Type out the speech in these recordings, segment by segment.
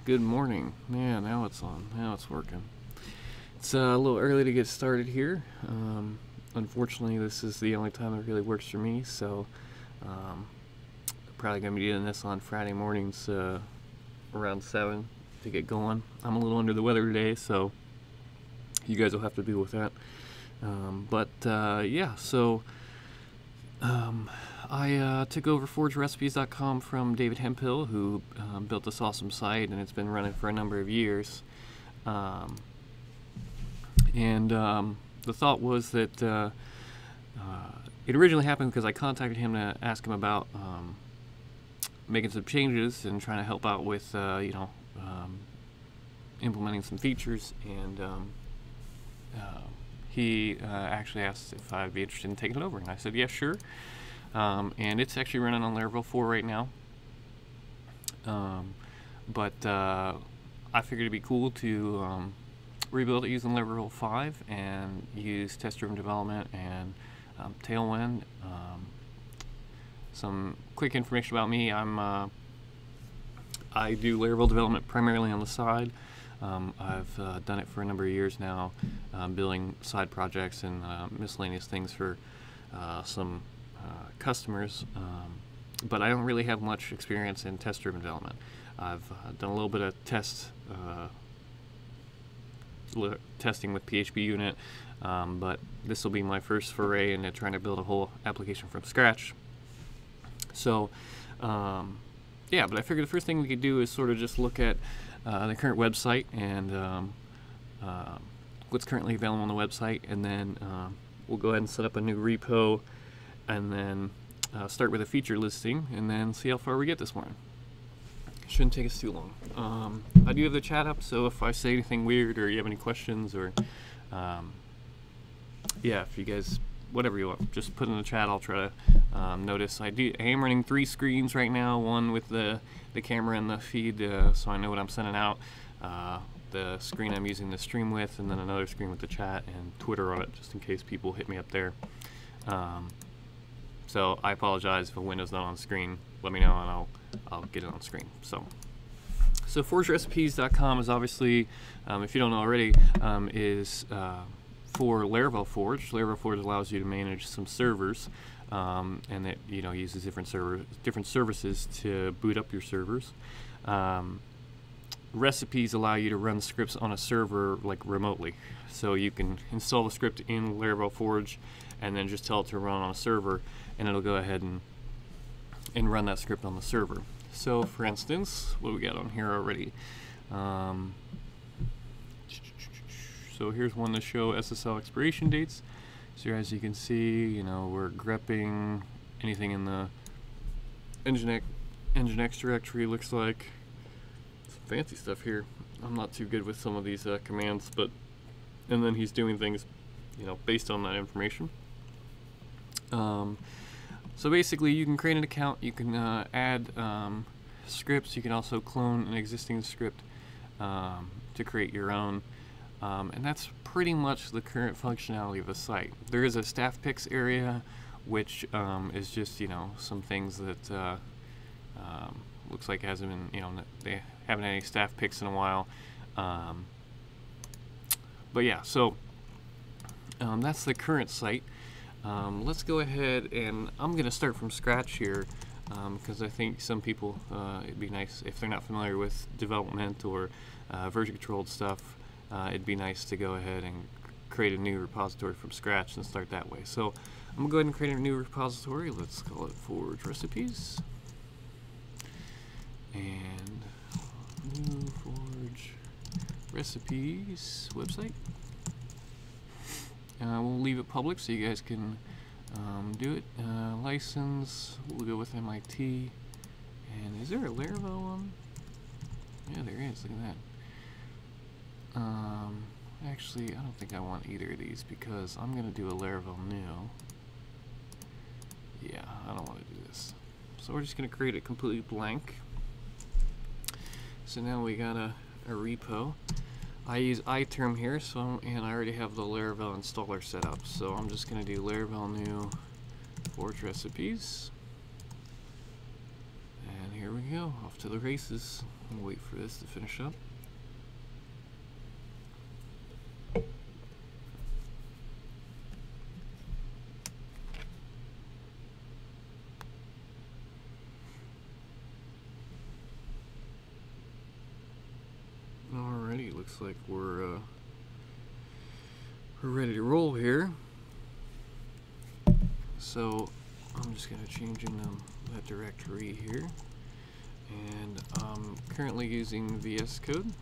Good morning. Yeah, now it's on. Now it's working. It's a little early to get started here. Unfortunately, this is the only time that really works for me, so probably going to be doing this on Friday mornings around 7 to get going. I'm a little under the weather today, so you guys will have to deal with that. I took over ForgeRecipes.com from David Hemphill, who built this awesome site, and it's been running for a number of years. The thought was that it originally happened because I contacted him to ask him about making some changes and trying to help out with, implementing some features, and he actually asked if I'd be interested in taking it over, and I said, yeah, sure. And it's actually running on Laravel 4 right now. I figured it'd be cool to rebuild it using Laravel 5 and use test-driven development and Tailwind. Some quick information about me: I do Laravel development primarily on the side. I've done it for a number of years now, building side projects and miscellaneous things for some customers, but I don't really have much experience in test-driven development. I've done a little bit of testing with PHP Unit, but this will be my first foray into trying to build a whole application from scratch. So, but I figured the first thing we could do is sort of just look at the current website and what's currently available on the website, and then we'll go ahead and set up a new repo, and then start with a feature listing, and then see how far we get this morning. Shouldn't take us too long. I do have the chat up, so if I say anything weird or you have any questions, or if you guys, whatever you want, just put in the chat. I'll try to notice. I am running 3 screens right now, one with the camera and the feed, so I know what I'm sending out, the screen I'm using the stream with, and then another screen with the chat and Twitter on it, just in case people hit me up there. So I apologize if a window's not on screen. Let me know and I'll get it on screen. So ForgeRecipes.com is obviously, if you don't know already, is for Laravel Forge. Laravel Forge allows you to manage some servers, and it uses different services to boot up your servers. Recipes allow you to run scripts on a server remotely, so you can install the script in Laravel Forge and then just tell it to run on a server, and it'll go ahead and run that script on the server. So for instance, what do we got on here already? So here's one to show SSL expiration dates. So as you can see, we're grepping anything in the Nginx directory. Looks like some fancy stuff here. I'm not too good with some of these commands, and then he's doing things, based on that information. So basically, you can create an account, you can add scripts, you can also clone an existing script to create your own, and that's pretty much the current functionality of the site. There is a staff picks area, which is just some things that looks like hasn't been, they haven't had any staff picks in a while. That's the current site. Let's go ahead, and I'm going to start from scratch here, because I think some people, it'd be nice, if they're not familiar with development or version controlled stuff, it'd be nice to go ahead and create a new repository from scratch and start that way. So I'm going to go ahead and create a new repository. Let's call it Forge Recipes. And new Forge Recipes website. We'll leave it public so you guys can do it. License, we'll go with MIT. And is there a Laravel one? Yeah, there is. Look at that. Actually, I don't think I want either of these because I'm going to do a Laravel new. Yeah, I don't want to do this. So we're just going to create it completely blank. So now we got a repo. I use iTerm here, and I already have the Laravel installer set up. So I'm just going to do Laravel new Forge Recipes. And here we go, off to the races. I'll wait for this to finish up. Alrighty, looks like we're ready to roll here. So I'm just going to change in that directory here, and I'm currently using VS Code.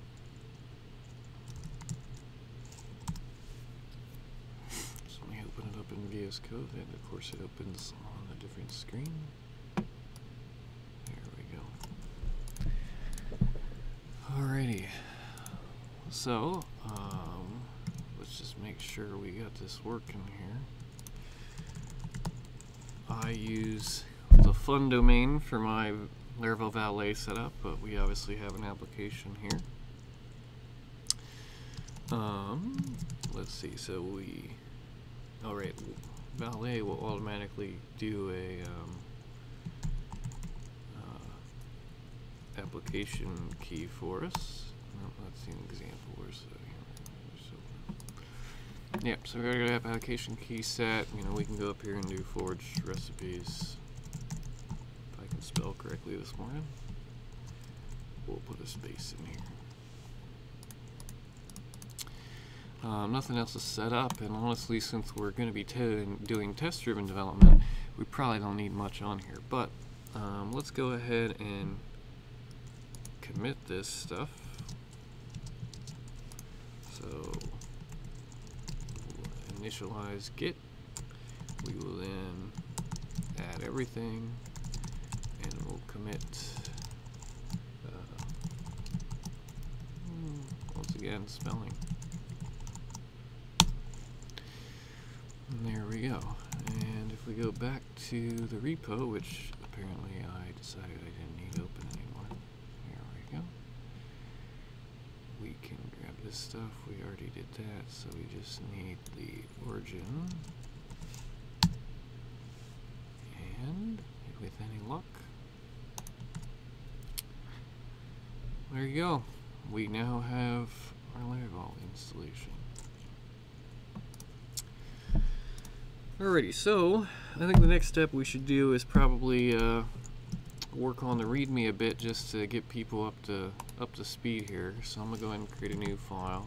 So let me open it up in VS Code, and of course it opens on a different screen. There we go. Alrighty. So let's just make sure we got this working here. I use the fun domain for my Laravel Valet setup, but we obviously have an application here. Let's see, so alright, Valet will automatically do a application key for us. Let's see an example. Where's Yep, so we already got application key set. You know, we can go up here and do forge recipes. If I can spell correctly this morning. We'll put a space in here. Nothing else is set up, and honestly, since we're going to be doing test-driven development, we probably don't need much on here. But let's go ahead and commit this stuff. So initialize git. We will then add everything, and we'll commit. Once again, spelling. And there we go. And if we go back to the repo, which apparently I decided I didn't need open anymore. Here we go. We can grab this stuff. We already did that, so we just need the origin. And with any luck, there you go. We now have our Laravel installation. Alrighty, so I think the next step we should do is probably work on the README a bit, just to get people up to speed here. So I'm gonna go ahead and create a new file.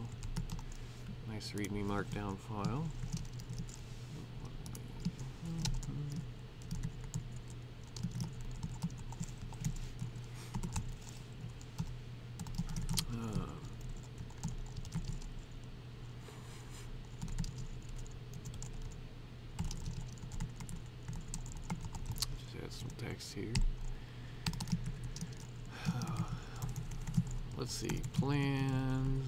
Nice README markdown file. Just add some text here. Let's see, plan/desired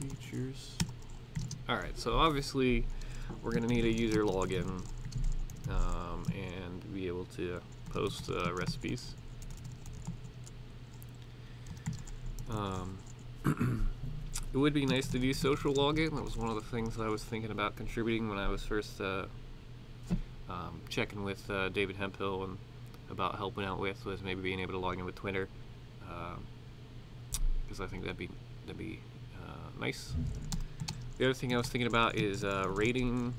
features. Alright, so obviously we're going to need a user login and be able to post recipes. It would be nice to do social login. That was one of the things I was thinking about contributing when I was first checking with David Hemphill and about helping out with, was maybe being able to log in with Twitter, because I think that'd be nice. The other thing I was thinking about is rating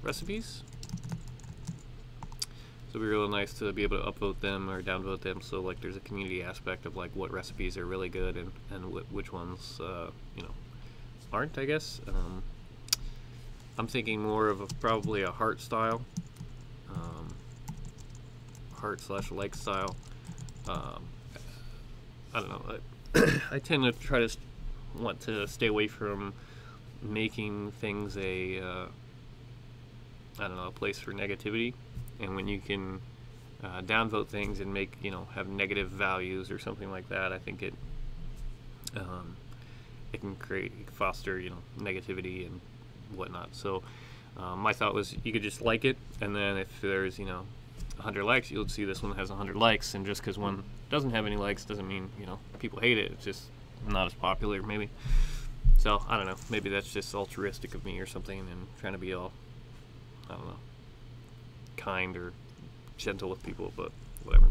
recipes. So it'd be real nice to be able to upvote them or downvote them, so like there's a community aspect of like what recipes are really good and which ones you know, aren't, I guess. I'm thinking more of probably a heart style, heart/like style. I don't know. I tend to try to want to stay away from making things a I don't know, a place for negativity. And when you can downvote things and make, you know, have negative values or something like that, I think it can foster, you know, negativity and whatnot. So my thought was you could just like it, and then if there's, you know, 100 likes, you'll see this one has 100 likes, and just because one doesn't have any likes doesn't mean, you know, people hate it. It's just not as popular, maybe. So I don't know, maybe that's just altruistic of me or something, and trying to be all, I don't know, kind or gentle with people, but whatever.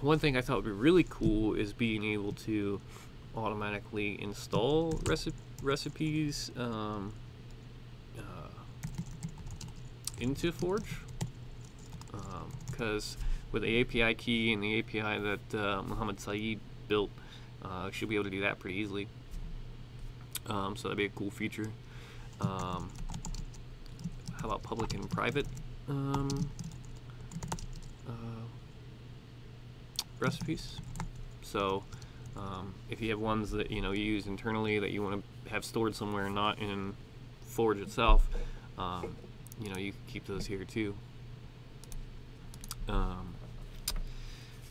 One thing I thought would be really cool is being able to automatically install recipes into Forge, because with the API key and the API that Mohammed Saeed built, should be able to do that pretty easily. So that'd be a cool feature. How about public and private recipes? So if you have ones that you use internally that you want to have stored somewhere, not in Forge itself, you can keep those here too.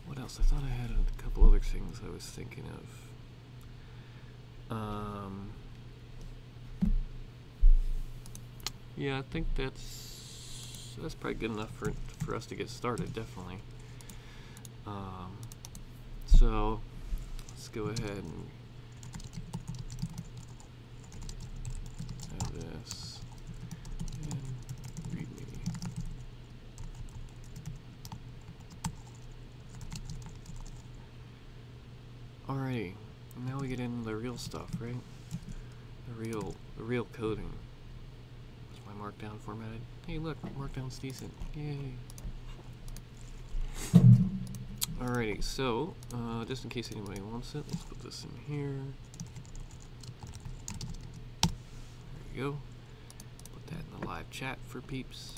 What else? I thought I had a couple other things I was thinking of. Yeah, I think that's probably good enough for us to get started, definitely. So let's go ahead and have this and readme. Alrighty, now we get into the real stuff, right? The real coding. Is my Markdown formatted? Hey, look, Markdown's decent. Yay! Alrighty, so just in case anybody wants it, let's put this in here. There we go. Put that in the live chat for peeps.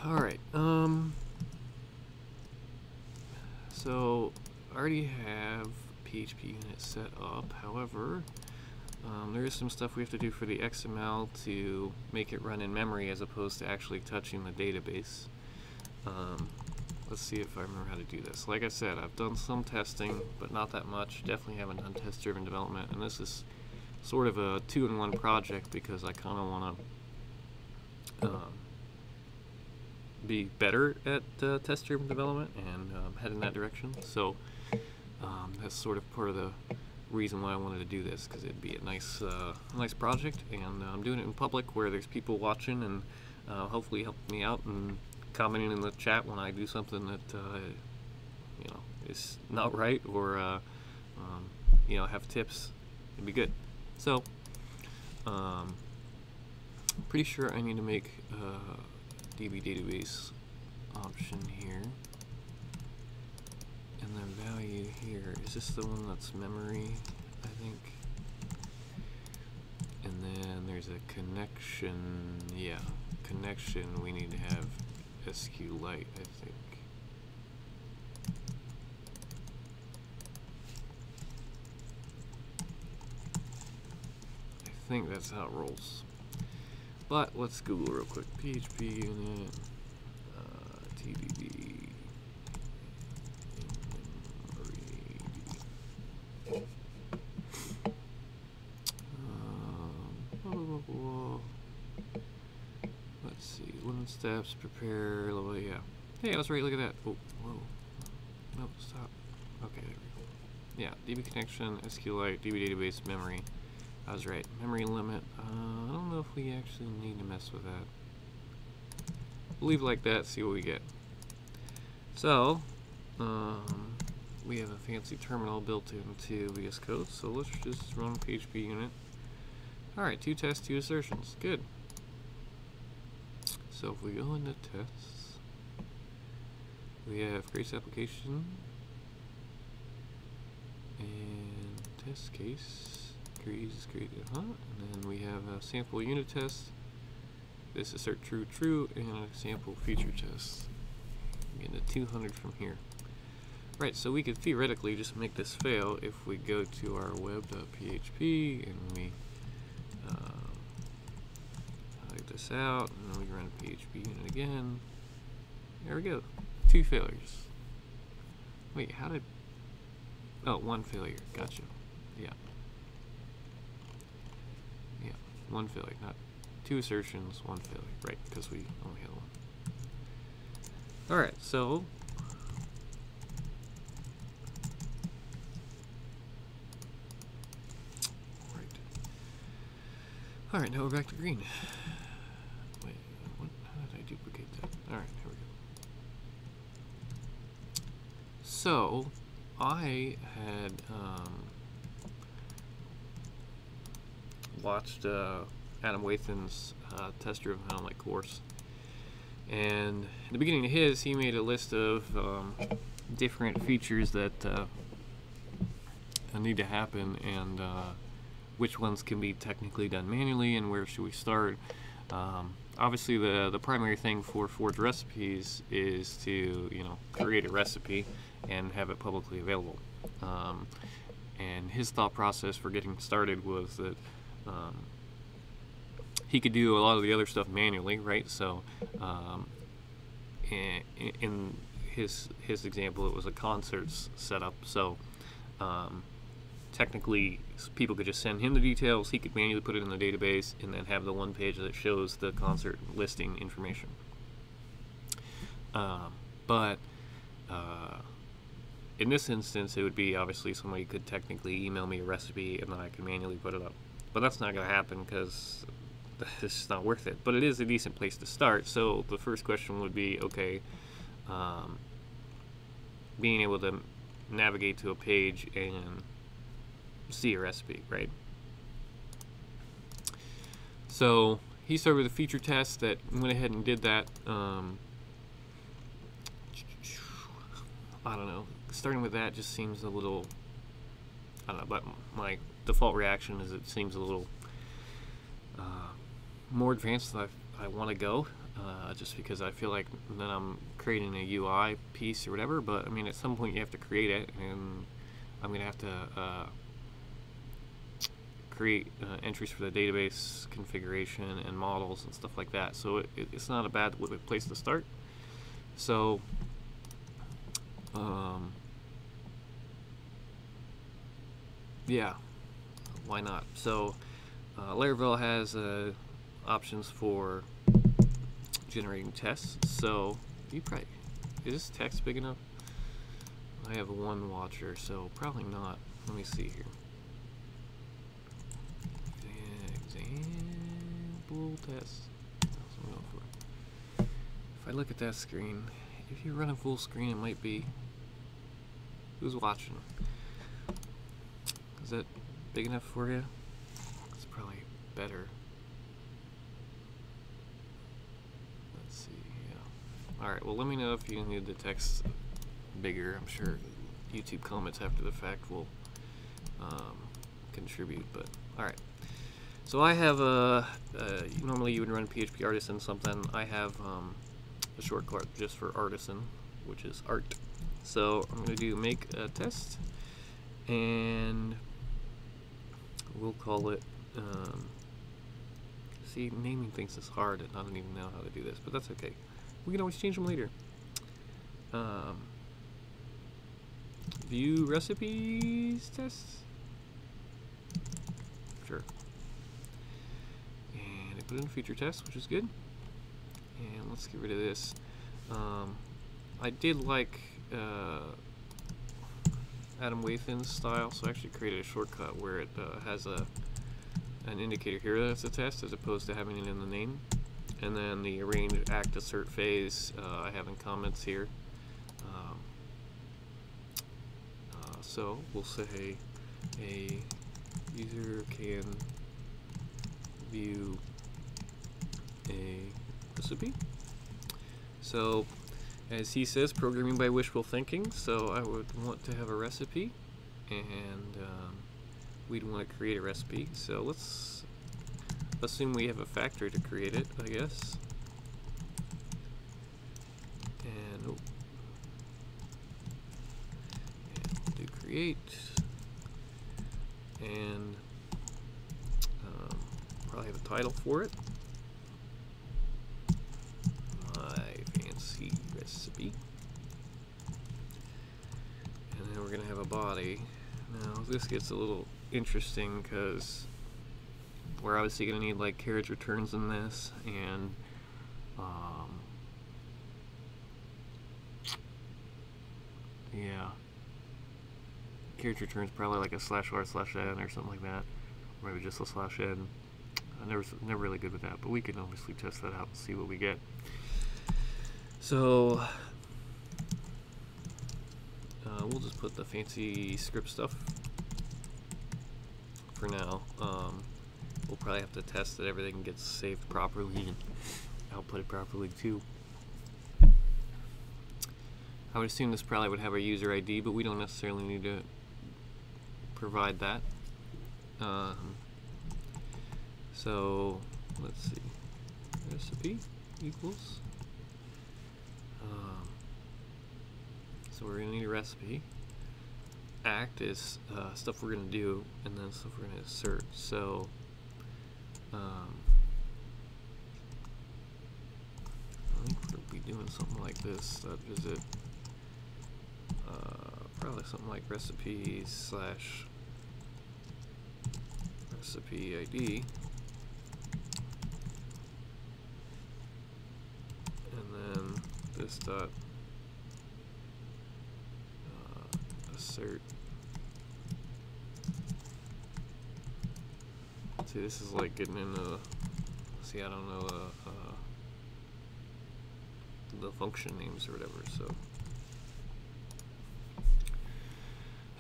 Alright, so I already have PHP unit set up. However, there is some stuff we have to do for the XML to make it run in memory as opposed to actually touching the database. Let's see if I remember how to do this. Like I said, I've done some testing, but not that much. Definitely haven't done test-driven development, and this is sort of a two-in-one project because I kind of want to be better at test-driven development and head in that direction. So that's sort of part of the reason why I wanted to do this, because it'd be a nice project, and I'm doing it in public where there's people watching and hopefully help me out and commenting in the chat when I do something that is not right, or have tips. It'd be good. So pretty sure I need to make a DB database option here, and the value here is this the one that's memory, I think. And then there's a connection. Yeah, connection. We need to have SQLite, I think. I think that's how it rolls. But let's Google real quick. PHP unit, TDD, let's see, 11 steps, prepare, level, yeah. Hey, I was right, look at that. Oh, whoa. Nope, stop. Okay, there we go. Yeah, DB connection, SQLite, DB database, memory. I was right. Memory limit. I don't know if we actually need to mess with that. We'll leave it like that, see what we get. So, we have a fancy terminal built into VS Code, so let's just run PHP unit. Alright, 2 tests, 2 assertions. Good. So if we go into tests, we have Grace application and test case. Grace is created, and then we have a sample unit test. This assert true, true, and a sample feature test. Getting a 200 from here. Right, so we could theoretically just make this fail if we go to our web.php and we hide this out, and then we run PHP unit again. There we go. 2 failures. Wait, how did... Oh, 1 failure. Gotcha. Yeah. Yeah, 1 failure, not 2 assertions, 1 failure. Right, because we only had 1. Alright, so... Alright, now we're back to green. Wait, how did I duplicate that? Alright, here we go. So, I had watched Adam Wathan's test-driven Highlight course, and in the beginning of his, he made a list of different features that need to happen, and which ones can be technically done manually, and where should we start. Obviously, the primary thing for Forge Recipes is to create a recipe and have it publicly available. And his thought process for getting started was that he could do a lot of the other stuff manually, right? So in his example, it was a concerts setup. So technically, people could just send him the details. He could manually put it in the database and then have the one page that shows the concert listing information. But in this instance, it would be obviously somebody could technically email me a recipe and then I could manually put it up. But that's not going to happen because it's just not worth it. But it is a decent place to start. So the first question would be, okay, being able to navigate to a page and see a recipe, right? So he started with a feature test that went ahead and did that. I don't know. Starting with that just seems a little, I don't know, but my default reaction is it seems a little more advanced than I want to go, just because I feel like then I'm creating a UI piece or whatever. But I mean, at some point you have to create it, and I'm going to have to create entries for the database configuration and models and stuff like that. So it's not a bad place to start. So yeah, why not? So Laravel has options for generating tests. So you probably, is this text big enough? I have one watcher, so probably not. Let me see here. Example test. That's what I'm going for. If I look at that screen, if you're running full screen, it might be. Who's watching? Is that big enough for you? It's probably better. Let's see. Yeah. All right. Well, let me know if you need the text bigger. I'm sure YouTube comments after the fact will contribute. But all right. So I have normally you would run PHP Artisan something. I have a shortcut just for Artisan, which is art. So I'm going to do make a test, and we'll call it, see, naming things is hard, and I don't even know how to do this, but that's okay. We can always change them later. View recipes test. Sure. And I put in feature test, which is good. And let's get rid of this. I did like Adam Wathan's style, so I actually created a shortcut where it has an indicator here that's a test as opposed to having it in the name. And then the arrange, act, assert phase I have in comments here. So we'll say a user can view a recipe. So as he says, programming by wishful thinking, so I would want to have a recipe, and we'd want to create a recipe. So let's assume we have a factory to create it, I guess. And, oh, and do create, and probably have a title for it. Recipe, and then we're gonna have a body. Now this gets a little interesting because we're obviously gonna need like carriage returns in this, and yeah, carriage returns probably like a /r/n or something like that, or maybe just a /n. Never really good with that, but we can obviously test that out and see what we get. So we'll just put the fancy script stuff for now. We'll probably have to test that everything gets saved properly and output it properly too. I would assume this probably would have a user ID, but we don't necessarily need to provide that. So let's see, recipe equals, so we're gonna need a recipe. Act is stuff we're gonna do, and then stuff we're gonna insert. So I think we'll be doing something like this. Visit, probably something like recipes slash recipe ID, and then this dot assert. See, this is like getting into, see, I don't know the function names or whatever. So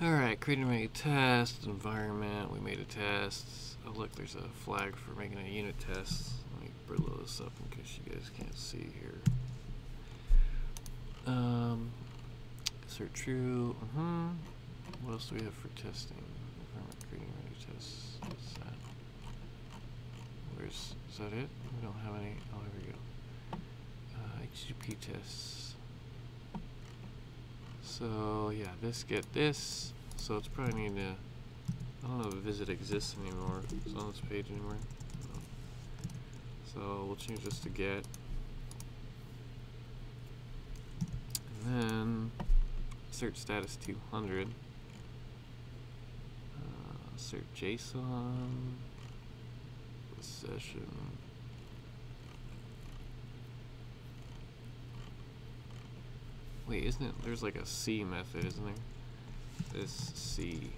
alright, creating a test environment. We made a test. Oh look, there's a flag for making a unit test. Let me blow this up in case you guys can't see here. Insert true. What else do we have for testing? Environment creating ready tests. What's that? Is that it? We don't have any. Oh, here we go. HTTP tests. So yeah, this get this. So it's probably need to. I don't know if visit exists anymore. It's on this page anymore. No. So we'll change this to get. And then assert status 200. Assert JSON. Session. Wait, isn't it? There's like a C method, isn't there? This C.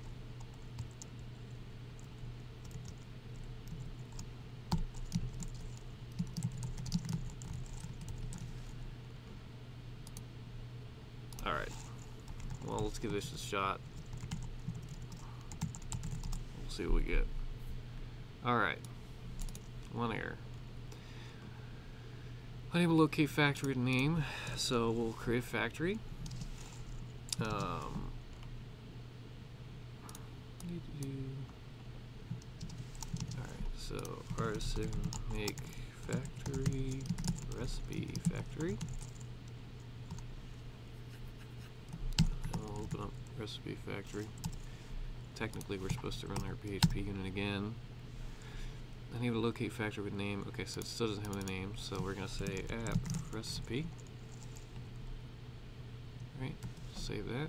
Alright. Well, let's give this a shot. We'll see what we get. Alright. One error. Unable to locate factory name, so we'll create a factory. Alright, so artisan make factory recipe factory. And we'll open up recipe factory. Technically, we're supposed to run our PHP unit again. I need to locate factory with name. Okay, so it still doesn't have a name, so we're gonna say app recipe. Alright, save that.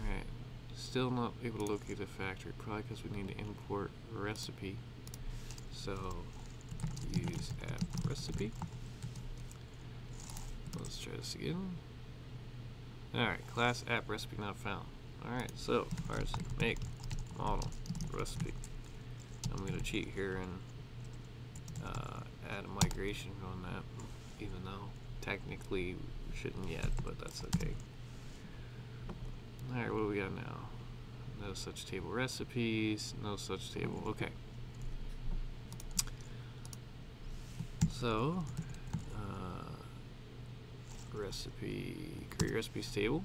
Alright, still not able to locate the factory, probably because we need to import a recipe. So use app recipe. Let's try this again. Alright, class app recipe not found. Alright, so artisan make model recipe. I'm going to cheat here and add a migration on that, even though technically we shouldn't yet, but that's okay. Alright, what do we got now? No such table recipes, no such table. Okay. So, recipe, create recipes table.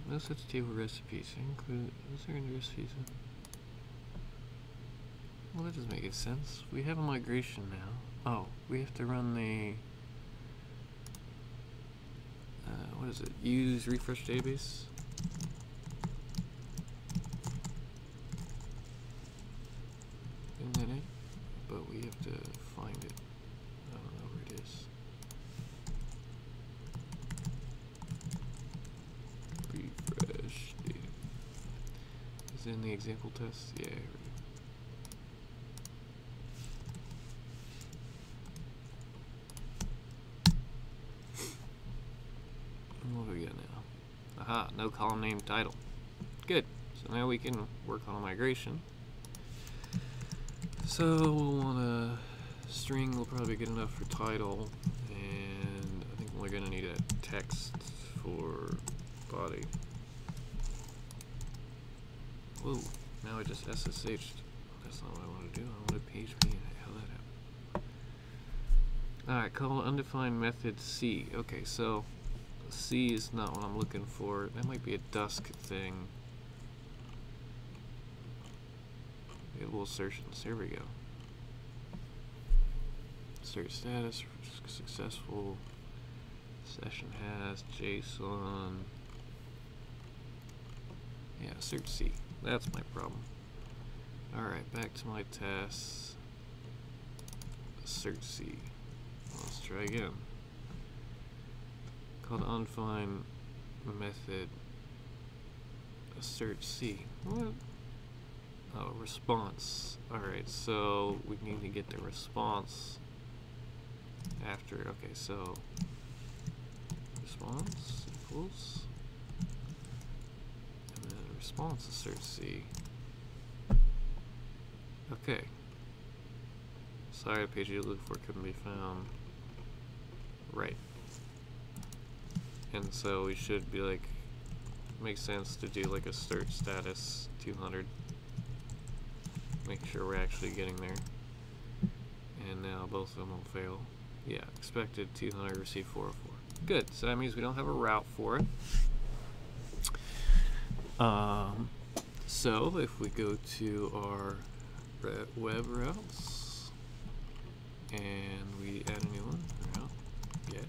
No such table recipes. Include. Is there any recipes? Well, that doesn't make any sense. We have a migration now. Oh, we have to run the. What is it? Use refresh database. Isn't that it? But we have to find it. I don't know where it is. Refresh data. Is it in the example test? Yeah, here we go. What do we got now? Aha, no column name title. Good. So So now we can work on a migration. So we'll want a string will probably be good enough for title, and I think we're going to need a text for body. Whoa, now I just SSH'd. That's not what I want to do. I want to PHP. How that happened? Alright, call undefined method C. Okay, so C is not what I'm looking for. That might be a dusk thing. Available assertions. Here we go. Assert status successful. Session has JSON. Yeah, assert C. That's my problem. Alright, back to my tests. Assert C. Let's try again. Called undefined method assert C. What? Oh, response. Alright, so we need to get the response after. Okay, so response equals, and then response assert C. Okay. Sorry, the page you looked for couldn't be found. Right. And so we should be like, makes sense to do like assert status 200. Make sure we're actually getting there. And now both of them will fail. Yeah, expected 200, receive 404. Good, so that means we don't have a route for it. So if we go to our web routes and we add a new one, route, get,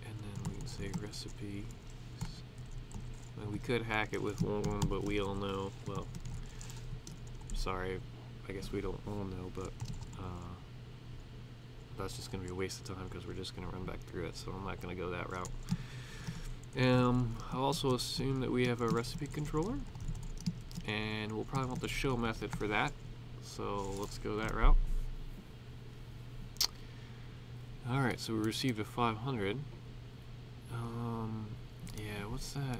and then we can say recipes. And we could hack it with one, but we all know, well, sorry, I guess we don't all know, but that's just going to be a waste of time because we're just going to run back through it, so I'm not going to go that route. I'll also assume that we have a recipe controller, and we'll probably want the show method for that, so let's go that route. Alright, so we received a 500. Yeah, what's that?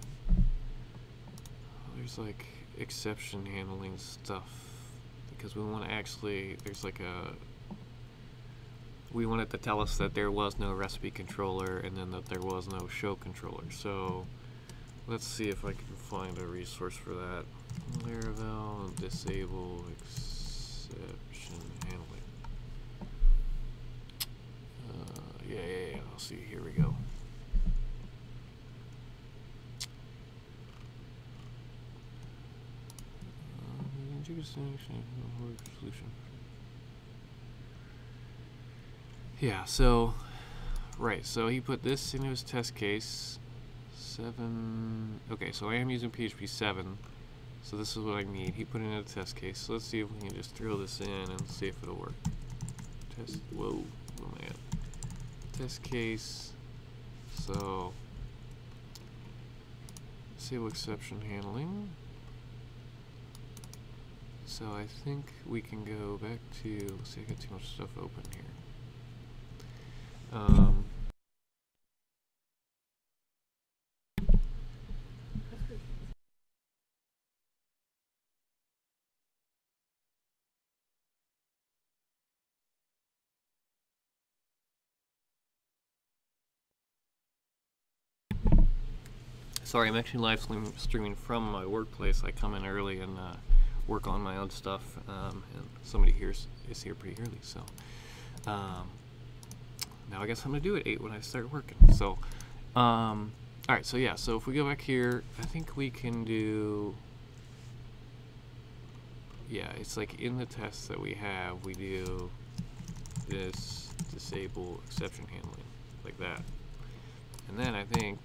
There's like exception handling stuff, because we want to actually, there's like we want it to tell us that there was no recipe controller and then that there was no show controller. So let's see if I can find a resource for that. Laravel disable exception handling. Yeah, I'll see. Here we go. Solution. Yeah, so right, so he put this into his test case 7. Okay, so I am using PHP 7, so this is what I need. He put it in a test case, so let's see if we can just throw this in and see if it'll work. Test, whoa, what am I at? Test case, so disable exception handling. So I think we can go back to, let's see, I got too much stuff open here. Sorry, I'm actually live streaming from my workplace. I come in early and work on my own stuff, and somebody here is here pretty early, so now I guess I'm gonna do it 8 when I start working. So alright, so yeah, so if we go back here, I think we can do, yeah, it's like in the tests that we have, we do this disable exception handling like that, and then I think,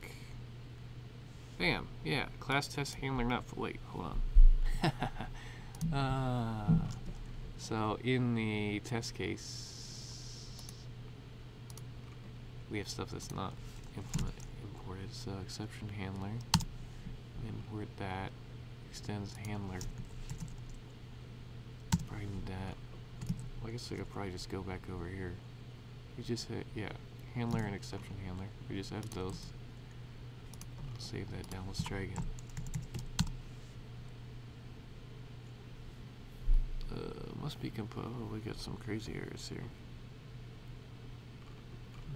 bam, yeah, class test handler not full. Wait, hold on. So in the test case, we have stuff that's not imported. So exception handler, import that, extends handler. Probably need that. Well, I guess I could probably just go back over here. We just hit, yeah, handler and exception handler. We just added those. Save that down. Let's try again. Must be oh, we got some crazy errors here.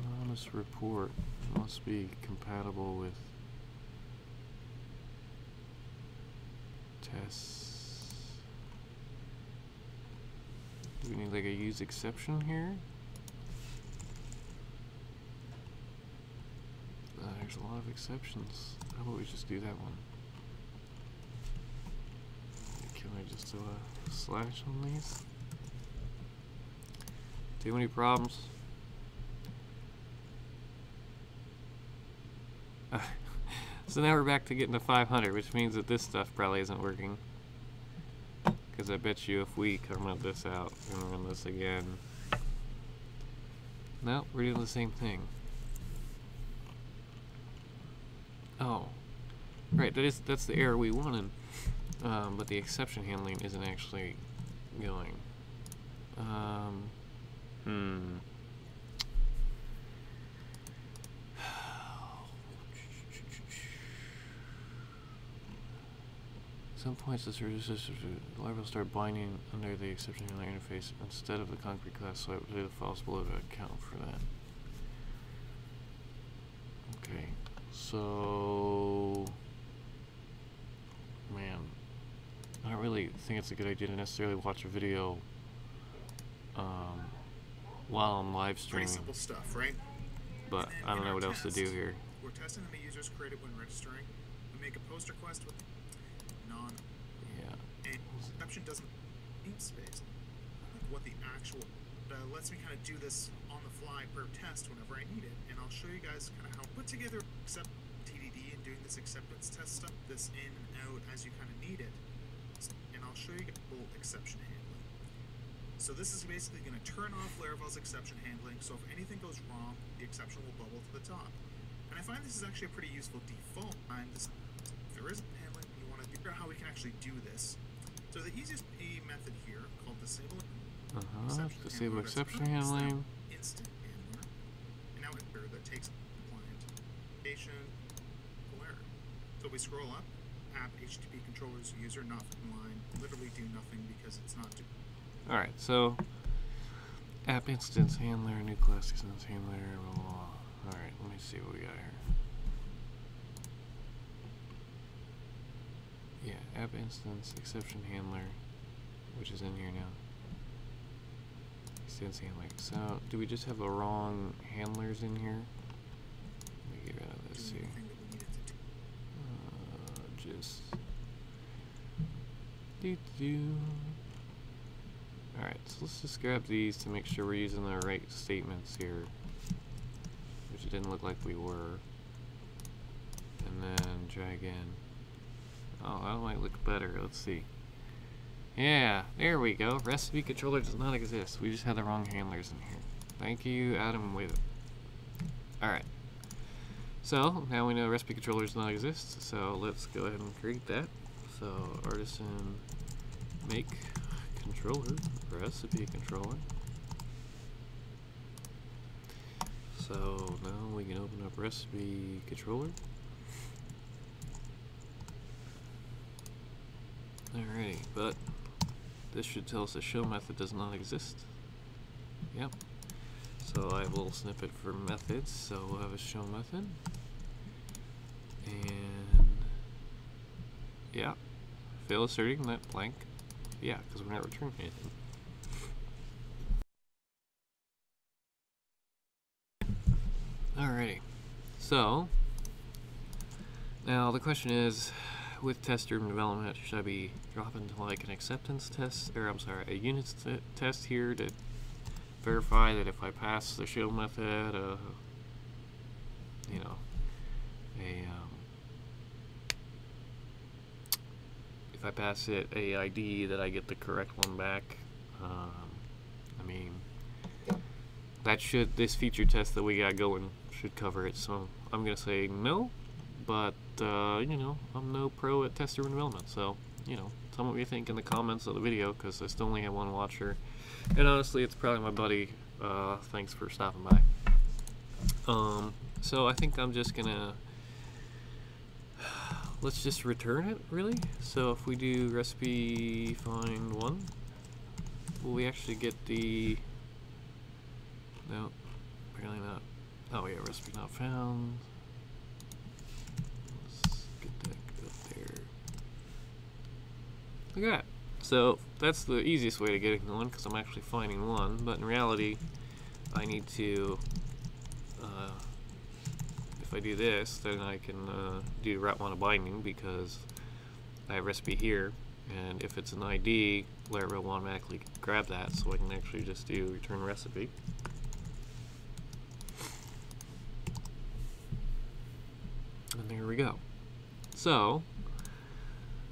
Anonymous report must be compatible with tests. Do we need like a use exception here? There's a lot of exceptions. How about we just do that one? Can I just do a slash on these? Too many problems. So now we're back to getting to 500, which means that this stuff probably isn't working. Because I bet you if we comment this out and run this again, no, we're doing the same thing. Oh, right, that's the error we wanted, but the exception handling isn't actually going. Some points the library will start binding under the exception handling interface instead of the concrete class, so I would say the files below to account for that. Okay, so man, I don't really think it's a good idea to necessarily watch a video while I'm live streaming. Pretty simple stuff, right? But I don't know what else to do here. We're testing the users created when registering. We make a post request with non. Yeah. And exception doesn't namespace. Like what the actual lets me kind of do this on the fly per test whenever I need it, and I'll show you guys kind of how to put together accept TDD and doing this acceptance test stuff, this in and out as you kind of need it, and I'll show you full exception handling. So this is basically going to turn off Laravel's exception handling, so if anything goes wrong, the exception will bubble to the top. And I find this is actually a pretty useful default. If there isn't handling, you want to figure out how we can actually do this. So the easiest method here, called disable exception handling, instant handler, and now enter that takes client station error. So we scroll up, app HTTP controllers user not in line, literally do nothing because it's not doing. Alright, so app instance handler, new class instance handler, blah, blah, blah. Alright, let me see what we got here. Yeah, app instance exception handler, which is in here now. Extends handler. So, do we just have the wrong handlers in here? Let me get rid of this here. Alright, so let's just grab these to make sure we're using the right statements here, which it didn't look like we were. And then drag in. Oh, that might look better. Let's see. Yeah, there we go. Recipe controller does not exist. We just had the wrong handlers in here. Thank you, Adam with it. Alright. So, now we know recipe controller does not exist, so let's go ahead and create that. So, artisan make controller, recipe controller. So now we can open up recipe controller. Alrighty, but this should tell us the show method does not exist. Yep. So I have a little snippet for methods, so we'll have a show method. And yeah, fail asserting that blank. Yeah, because we're not returning anything. Alrighty, so now the question is, with test-driven development, should I be dropping to like an acceptance test, or I'm sorry, a unit test here to verify that if I pass the show method, you know, if I pass it a ID that I get the correct one back. I mean, that this feature test that we got going should cover it, so I'm gonna say no, but you know, I'm no pro at test-driven development, so you know, tell me what you think in the comments of the video, because I still only have one watcher, and honestly it's probably my buddy. Thanks for stopping by. So I think I'm just gonna let's just return it, really. So if we do recipe find one, will we actually get the... No, apparently not. Oh yeah, recipe not found. Let's get that up there. Look at that. So that's the easiest way to get one, because I'm actually finding one, but in reality I need to, if I do this, then I can do route 1 of binding, because I have recipe here, and if it's an ID, Laravel will automatically grab that, so I can actually just do return recipe. And there we go. So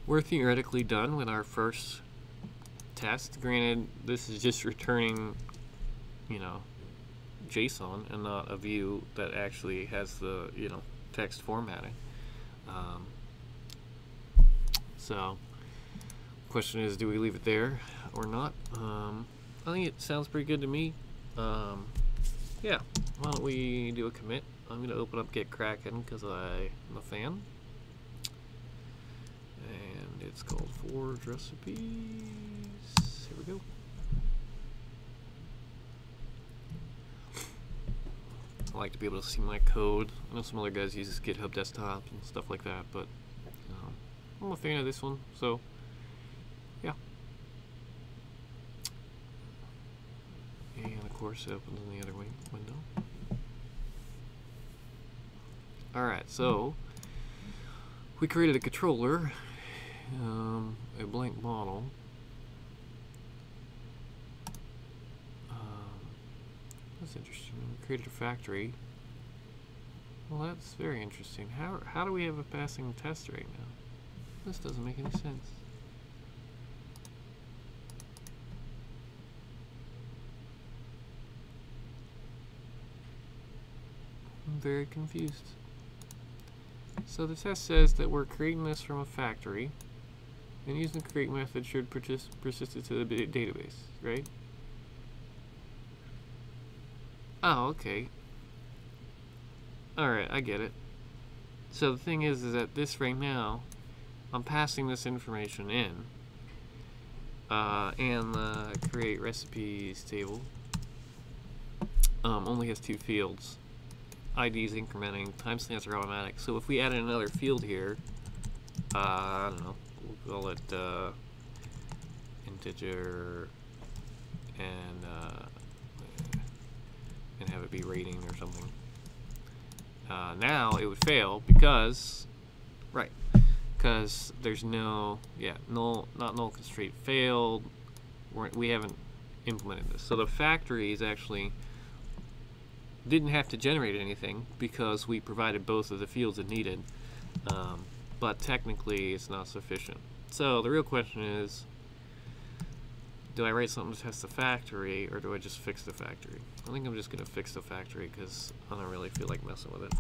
we're theoretically done with our first test. Granted, this is just returning, you know, JSON and not a view that actually has the, you know, text formatting. So question is, do we leave it there or not? I think it sounds pretty good to me. Yeah, why don't we do a commit? I'm going to open up GitKraken because I'm a fan. And it's called Forge Recipes. Here we go. I like to be able to see my code. I know some other guys use GitHub Desktop and stuff like that, but I'm a fan of this one, so yeah. And of course it opens in the other window. Alright, so we created a controller, a blank model. That's interesting. We created a factory. Well, that's very interesting. How do we have a passing test right now? This doesn't make any sense. I'm very confused. So the test says that we're creating this from a factory, and using the create method should persist it to the database, right? Oh, okay. Alright, I get it. So the thing is that this right now, I'm passing this information in, and the create recipes table only has 2 fields. IDs incrementing, timestamps are automatic. So if we added another field here, I don't know, we'll call it integer and have it be rating or something. Now it would fail because, right, because there's no, yeah, null, not null constraint failed. We haven't implemented this. So the factory is actually didn't have to generate anything because we provided both of the fields it needed, but technically it's not sufficient. So the real question is, do I write something to test the factory, or do I just fix the factory? I think I'm just going to fix the factory because I don't really feel like messing with it.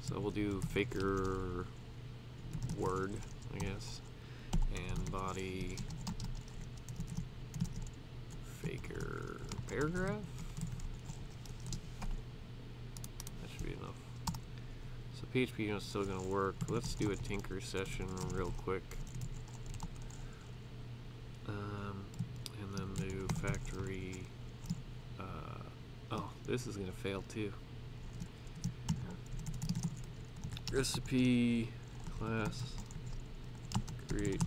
So we'll do faker word, I guess, and body faker paragraph. That should be enough. So PHP is still going to work. Let's do a tinker session real quick. And then do factory. Oh, this is going to fail too. Recipe class create.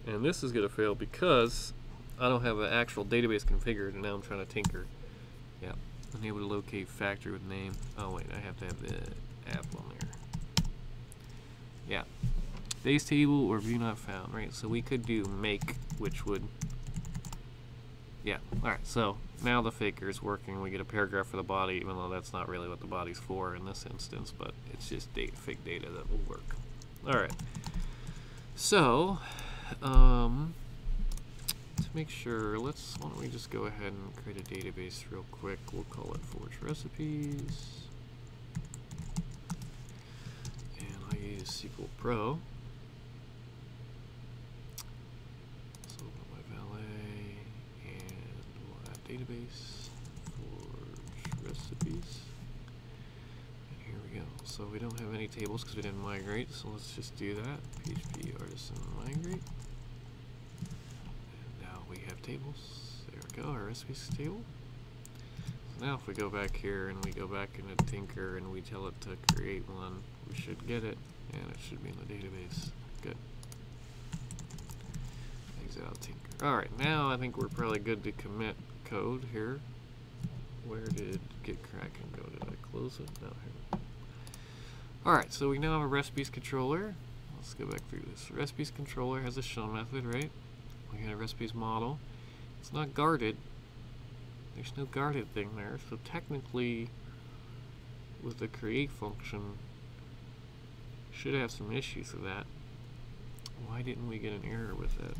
And this is going to fail because I don't have an actual database configured, and now I'm trying to tinker. Yeah, unable to locate factory with name. Oh wait, I have to have the app on there. Yeah, base table or view not found. Right, so we could do make, which would. Yeah. All right. So now the faker is working. We get a paragraph for the body, even though that's not really what the body's for in this instance, but it's just fake data that will work. All right. So, to make sure, why don't we just go ahead and create a database real quick. We'll call it Forge Recipes. And I use SQL Pro. So my valet, and we'll add database, Forge Recipes. And here we go. So we don't have any tables because we didn't migrate, so let's just do that. PHP artisan migrate. There we go, our recipes table. So now if we go back here and we go back into Tinker and we tell it to create one, we should get it, and it should be in the database. Good. Exit out Tinker. Alright, now I think we're probably good to commit code here. Where did GitKraken go? Did I close it? No, here. Alright, so we now have a recipes controller. Let's go back through this. Recipes controller has a show method, right? We got a recipes model. It's not guarded. There's no guarded thing there, so technically with the create function should have some issues with that. Why didn't we get an error with it?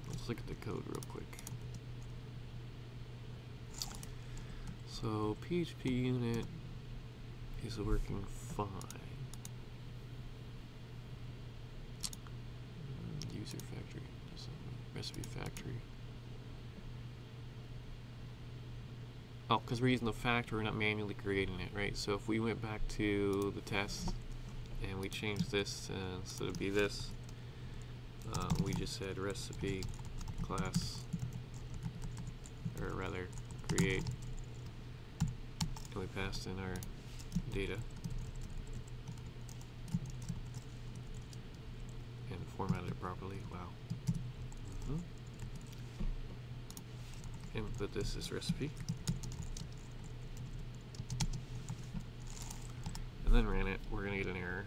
Let's look at the code real quick. So PHP unit is working fine. User factory, recipe factory. Oh, because we're using the factory, we're not manually creating it, right? So if we went back to the test and we changed this instead of be this, we just said recipe class, or rather create, and we passed in our data and formatted it properly. Wow. And put this as recipe. And then ran it, we're going to get an error.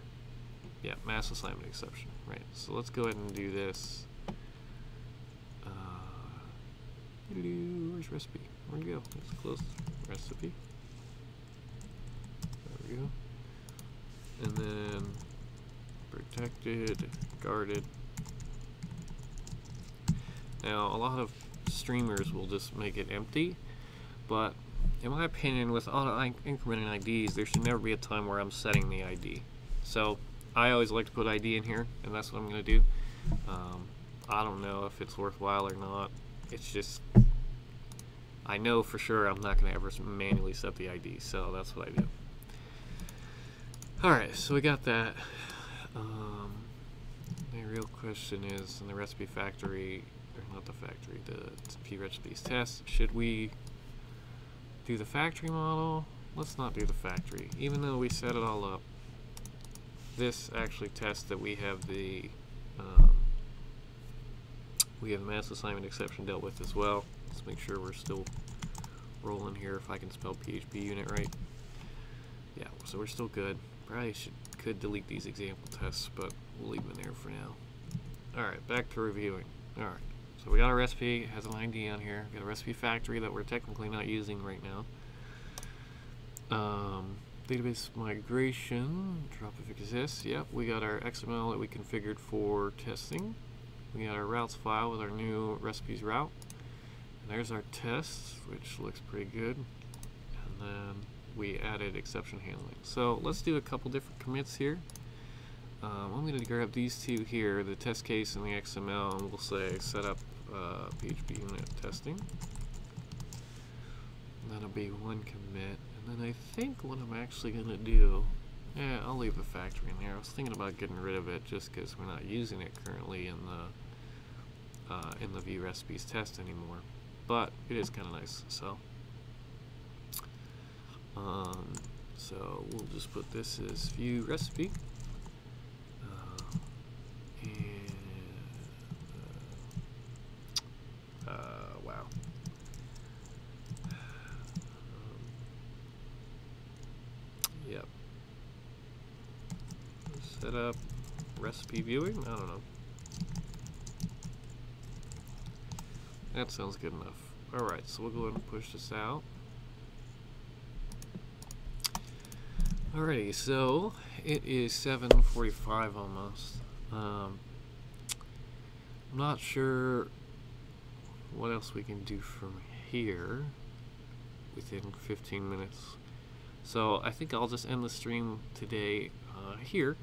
Yeah, mass assignment exception, right. So let's go ahead and do this. Where's recipe? Where'd it go? Let's close recipe. There we go. And then protected, guarded. Now, a lot of streamers will just make it empty, but in my opinion, with auto-incrementing IDs, there should never be a time where I'm setting the ID. So I always like to put ID in here, and that's what I'm going to do. I don't know if it's worthwhile or not. It's just, I know for sure I'm not going to ever manually set the ID, so that's what I do. Alright, so we got that. The real question is, in the recipe factory, or not the factory, the p-recipes test, should we do the factory model? Let's not do the factory. Even though we set it all up, this actually tests that we have the mass assignment exception dealt with as well. Let's make sure we're still rolling here, if I can spell PHP unit right. Yeah, so we're still good. Probably could delete these example tests, but we'll leave them in there for now. Alright, back to reviewing. Alright, so we got our recipe, it has an ID on here. We got a recipe factory that we're technically not using right now. Database migration, drop if it exists. Yep, we got our XML that we configured for testing. We got our routes file with our new recipes route. And there's our test, which looks pretty good. And then we added exception handling. So let's do a couple different commits here. I'm going to grab these two here, the test case and the XML, and we'll say set up PHP unit testing. And that'll be one commit. And then I think what I'm actually going to do, yeah, I'll leave the factory in there. I was thinking about getting rid of it just because we're not using it currently in the view recipes test anymore. But it is kind of nice, so. So we'll just put this as view recipe. Wow. Yep. Set up recipe viewing? I don't know. That sounds good enough. Alright, so we'll go ahead and push this out. Alrighty, so it is 7:45 almost. I'm not sure what else we can do from here within 15 minutes. So I think I'll just end the stream today here.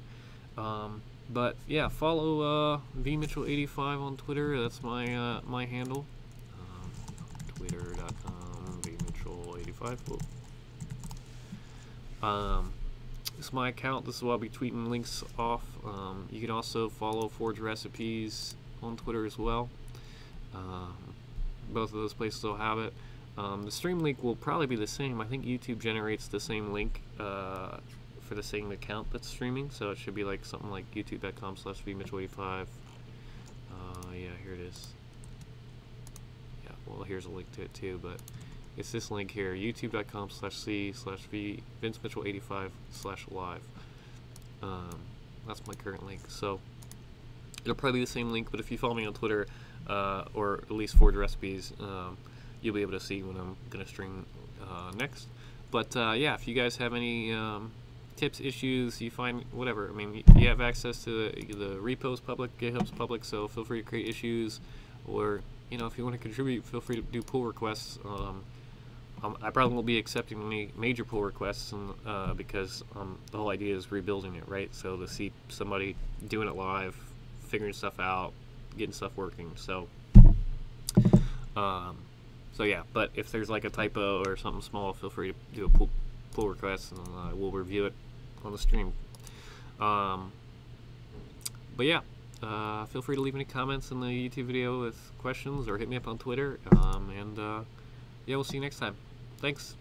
But yeah, follow vmitchell85 on Twitter. That's my my handle. Twitter.com vmitchell85. This is my account. This is what I'll be tweeting links off. You can also follow Forge Recipes on Twitter as well. both of those places will have it. The stream link will probably be the same. I think YouTube generates the same link for the same account that's streaming, so it should be like something like youtube.com/vmitchell85. Yeah, here it is. Yeah, well, here's a link to it too, but it's this link here, youtube.com/c/vvincemitchell85/live. That's my current link. So it'll probably be the same link, but if you follow me on Twitter, or at least Forge Recipes, you'll be able to see when I'm going to stream next. But yeah, if you guys have any tips, issues, you find whatever, I mean, you have access to the repos public, GitHub's public, so feel free to create issues, or, you know, if you want to contribute, feel free to do pull requests. I probably won't be accepting any major pull requests, because the whole idea is rebuilding it, right? So to see somebody doing it live, figuring stuff out, getting stuff working. So yeah, but if there's like a typo or something small, feel free to do a pull request, and we'll review it on the stream. But yeah, feel free to leave any comments in the YouTube video with questions, or hit me up on Twitter, and yeah, we'll see you next time. Thanks.